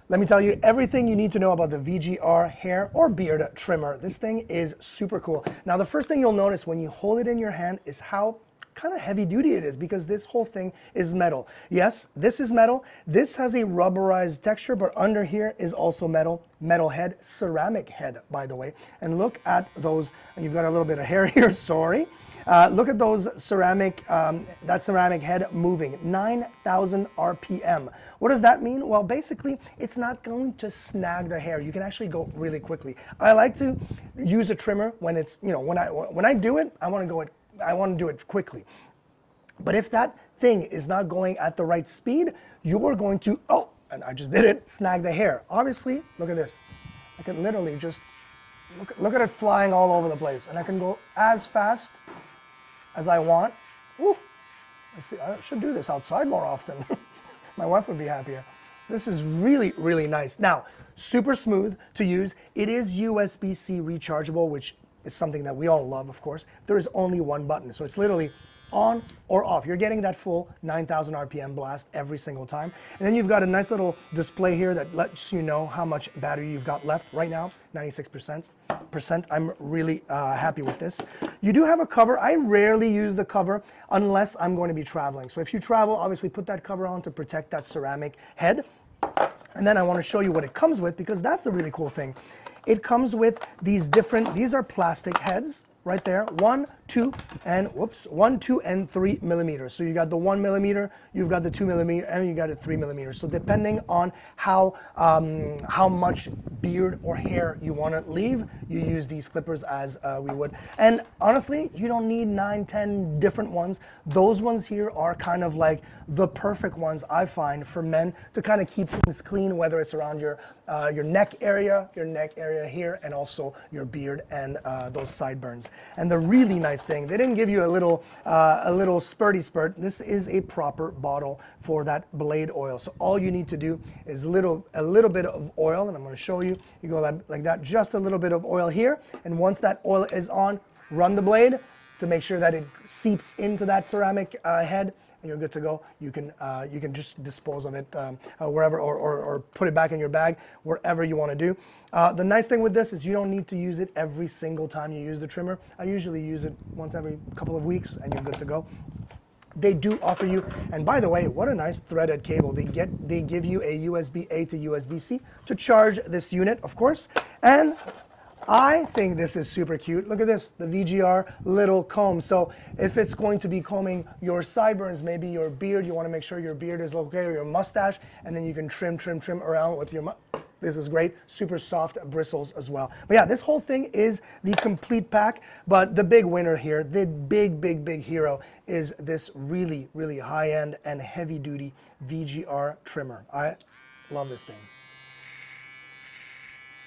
Let me tell you everything you need to know about the VGR hair or beard trimmer. This thing is super cool. Now, the first thing you'll notice when you hold it in your hand is how kind of heavy duty it is, because this whole thing is metal. Yes, this is metal. This has a rubberized texture, but under here is also metal. Metal head, ceramic head, by the way. And look at those, you've got a little bit of hair here, sorry. Look at those ceramic, that ceramic head moving, 9,000 RPM. What does that mean? Well, basically, it's not going to snag the hair. You can actually go really quickly. I like to use a trimmer when it's, when I do it, I want to do it quickly. But if that thing is not going at the right speed, you are going to, oh, and I just did it, snag the hair. Obviously, look at this. I can literally just, look at it flying all over the place. And I can go as fast as I want. Woo. I should do this outside more often. My wife would be happier. This is really, really nice. Now, super smooth to use. It is USB-C rechargeable, which is something that we all love, of course. There is only one button, so it's literally on or off. You're getting that full 9,000 RPM blast every single time. And then you've got a nice little display here that lets you know how much battery you've got left right now, 96%. I'm really happy with this. You do have a cover. I rarely use the cover unless I'm going to be traveling. So if you travel, obviously put that cover on to protect that ceramic head. And then I want to show you what it comes with, because that's a really cool thing. It comes with these are plastic heads right there, 1, 2, and 3 millimeters. So you got the 1 millimeter, you've got the 2 millimeter, and you got a 3 millimeter. So depending on how much beard or hair you want to leave, you use these clippers as we would. And honestly, you don't need 9, 10 different ones. Those ones here are kind of like the perfect ones, I find, for men to kind of keep things clean, whether it's around your neck area here, and also your beard and those sideburns. And the really nice thing, they didn't give you a little spurty spurt. This is a proper bottle for that blade oil. So all you need to do is a little bit of oil, and I'm going to show you. You go like that, just a little bit of oil here, and once that oil is on, run the blade to make sure that it seeps into that ceramic head, and you're good to go. You can just dispose of it wherever, or put it back in your bag, wherever you want to do. The nice thing with this is you don't need to use it every single time you use the trimmer. I usually use it once every couple of weeks, and you're good to go. They do offer you, and by the way, what a nice threaded cable. They give you a USB-A to USB-C to charge this unit, of course. And I think this is super cute. Look at this, the VGR little comb. So if it's going to be combing your sideburns, maybe your beard, you want to make sure your beard is okay, or your mustache, and then you can trim around with your This is great, super soft bristles as well. But yeah, this whole thing is the complete pack, but the big winner here, the big hero, is this really, really high-end and heavy-duty VGR trimmer. I love this thing.